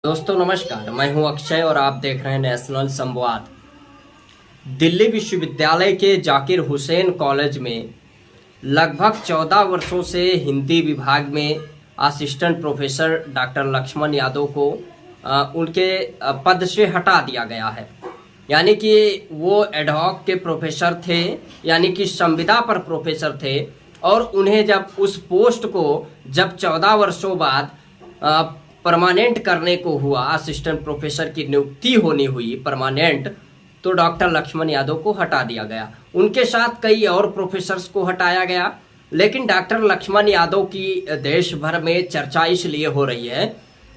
दोस्तों नमस्कार, मैं हूं अक्षय और आप देख रहे हैं नेशनल संवाद। दिल्ली विश्वविद्यालय के जाकिर हुसैन कॉलेज में लगभग 14 वर्षों से हिंदी विभाग में assistant professor doctor Laxman Yadav को उनके पद से हटा दिया गया है। यानी कि वो एडहॉक के प्रोफेसर थे, यानी कि संविदा पर प्रोफेसर थे, और उन्हें जब उस पोस्ट को जब 14 वर्षों बाद परमानेंट करने को हुआ, असिस्टेंट प्रोफेसर की नियुक्ति होनी हुई परमानेंट, तो डॉक्टर लक्ष्मण यादव को हटा दिया गया। उनके साथ कई और प्रोफेसर्स को हटाया गया, लेकिन डॉक्टर लक्ष्मण यादव की देश भर में चर्चा इसलिए हो रही है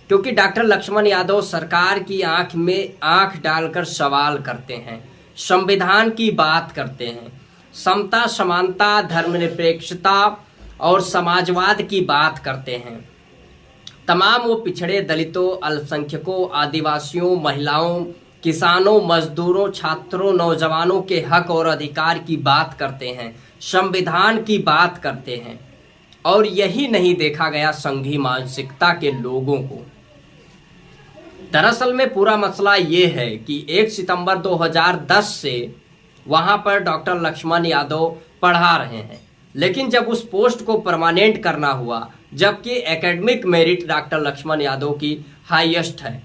क्योंकि डॉक्टर लक्ष्मण यादव सरकार की आंख में आंख डालकर सवाल करते हैं, संविधान की बात करते हैं, समता समानता धर्मनिरपेक्षता और समाजवाद की बात करते हैं। तमाम वो पिछड़े दलितों, अल्पसंख्यकों, आदिवासियों, महिलाओं, किसानों, मजदूरों, छात्रों, नौजवानों के हक और अधिकार की बात करते हैं, संविधान की बात करते हैं। और यही नहीं देखा गया संघी मानसिकता के लोगों को। दरअसल में पूरा मसला ये है कि 1 सितंबर 2010 से वहां पर डॉक्टर लक्ष्मण यादव पढ़ा रहे हैं, लेकिन जब उस पोस्ट को परमानेंट करना हुआ, जबकि academic merit doctor Laxman Yadav की हाईएस्ट है,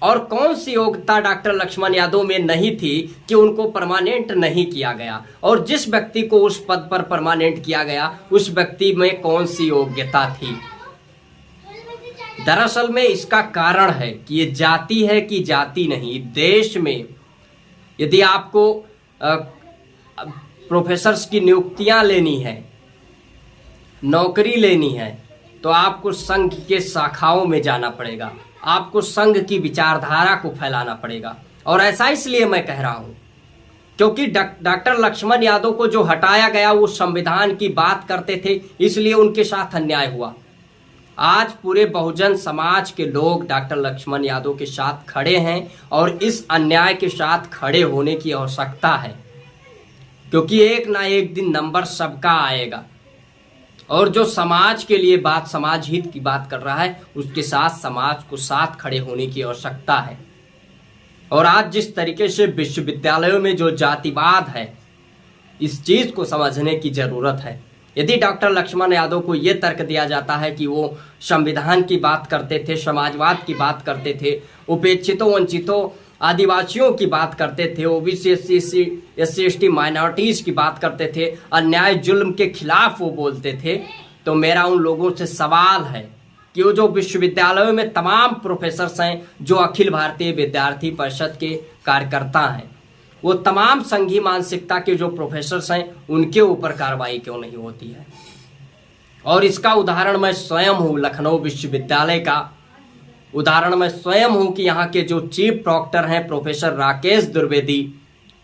और कौन सी योग्यता डॉक्टर लक्ष्मण यादव में नहीं थी कि उनको परमानेंट नहीं किया गया, और जिस व्यक्ति को उस पद पर परमानेंट किया गया उस व्यक्ति में कौन सी योग्यता थी। दरअसल में इसका कारण है कि ये जाति है कि जाति नहीं। देश में यदि आपको प्रोफेसर्स की नियुक्तियां लेनी है, नौकरी लेनी है, तो आपको संघ के शाखाओं में जाना पड़ेगा, आपको संघ की विचारधारा को फैलाना पड़ेगा। और ऐसा इसलिए मैं कह रहा हूं क्योंकि डॉक्टर लक्ष्मण यादव को जो हटाया गया वो संविधान की बात करते थे, इसलिए उनके साथ अन्याय हुआ। आज पूरे बहुजन समाज के लोग डॉक्टर लक्ष्मण यादव के साथ खड़े हैं और इस अन्याय के साथ खड़े होने की आवश्यकता है, क्योंकि एक ना एक दिन नंबर सबका आएगा, और जो समाज के लिए बात, समाज हित की बात कर रहा है, उसके साथ समाज को साथ खड़े होने की आवश्यकता है। और आज जिस तरीके से विश्वविद्यालयों में जो जातिवाद है, इस चीज को समझने की जरूरत है। यदि डॉक्टर लक्ष्मण यादव को यह तर्क दिया जाता है कि वो संविधान की बात करते थे, समाजवाद की बात करते थे, उपेक्षितों, वंचितों, आदिवासियों की बात करते थे, ओबीसी, एससी एसटी माइनॉरिटीज की बात करते थे, अन्याय जुल्म के खिलाफ वो बोलते थे, तो मेरा उन लोगों से सवाल है कि वो जो विश्वविद्यालयों में तमाम प्रोफेसर्स हैं, जो अखिल भारतीय विद्यार्थी परिषद के कार्यकर्ता हैं, वो तमाम संघी मानसिकता के जो प्रोफेसर्स हैं, उनके ऊपर कार्रवाई क्यों नहीं होती है। और इसका उदाहरण मैं स्वयं हूँ, लखनऊ विश्वविद्यालय का उदाहरण मैं स्वयं हूं कि यहाँ के जो चीफ प्रॉक्टर हैं प्रोफेसर राकेश द्विवेदी,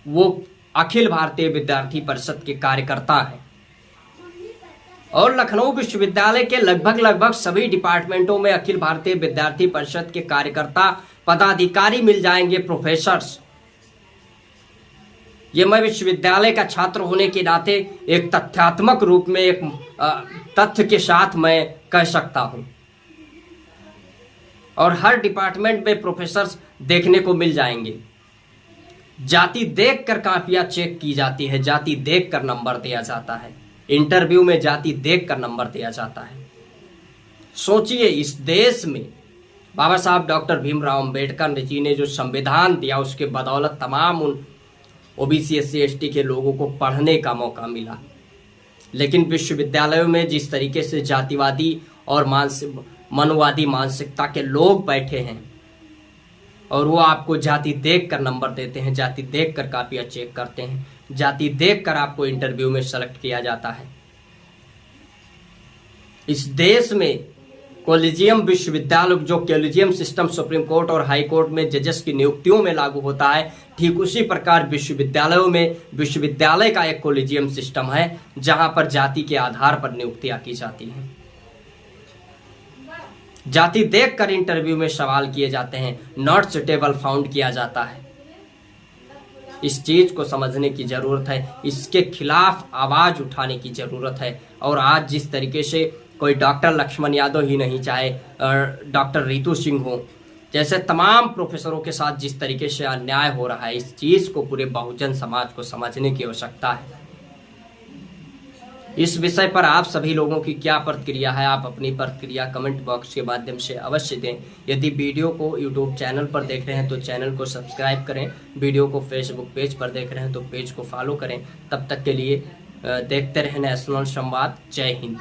वो अखिल भारतीय विद्यार्थी परिषद के कार्यकर्ता हैं। और लखनऊ विश्वविद्यालय के लगभग सभी डिपार्टमेंटों में अखिल भारतीय विद्यार्थी परिषद के कार्यकर्ता, पदाधिकारी मिल जाएंगे, प्रोफेसर्स। ये मैं विश्वविद्यालय का छात्र होने के नाते एक तथ्यात्मक रूप में एक तथ्य के साथ मैं कह सकता हूं। और हर डिपार्टमेंट में प्रोफेसर्स देखने को मिल जाएंगे। जाति देखकर कापियां चेक की जाती है, जाति देखकर नंबर दिया जाता है, इंटरव्यू में जाति देखकर नंबर दिया जाता है। सोचिए, इस देश में बाबा साहब डॉक्टर भीमराव अंबेडकर जी ने जो संविधान दिया, उसके बदौलत तमाम उन ओबीसी, एससी, एसटी के लोगों को पढ़ने का मौका मिला। लेकिन विश्वविद्यालयों में जिस तरीके से जातिवादी और मनोवादी मानसिकता के लोग बैठे हैं, और वो आपको जाति देखकर नंबर देते हैं, जाति देखकर कापियां चेक करते हैं, जाति देखकर आपको इंटरव्यू में सेलेक्ट किया जाता है। इस देश में कॉलेजियम विश्वविद्यालय, जो कॉलेजियम सिस्टम सुप्रीम कोर्ट और हाई कोर्ट में जजेस की नियुक्तियों में लागू होता है, ठीक उसी प्रकार विश्वविद्यालयों में विश्वविद्यालय का एक कॉलेजियम सिस्टम है, जहां पर जाति के आधार पर नियुक्तियां की जाती हैं। जाति देखकर इंटरव्यू में सवाल किए जाते हैं, नॉट सुटेबल फाउंड किया जाता है। इस चीज को समझने की जरूरत है, इसके खिलाफ आवाज उठाने की जरूरत है। और आज जिस तरीके से कोई डॉक्टर लक्ष्मण यादव ही नहीं, चाहे डॉक्टर रितु सिंह हो, जैसे तमाम प्रोफेसरों के साथ जिस तरीके से अन्याय हो रहा है, इस चीज को पूरे बहुजन समाज को समझने की आवश्यकता है। इस विषय पर आप सभी लोगों की क्या प्रतिक्रिया है? आप अपनी प्रतिक्रिया कमेंट बॉक्स के माध्यम से अवश्य दें। यदि वीडियो को यूट्यूब चैनल पर देख रहे हैं तो चैनल को सब्सक्राइब करें, वीडियो को फेसबुक पेज पर देख रहे हैं तो पेज को फॉलो करें। तब तक के लिए देखते रहें नेशनल संवाद। जय हिंद।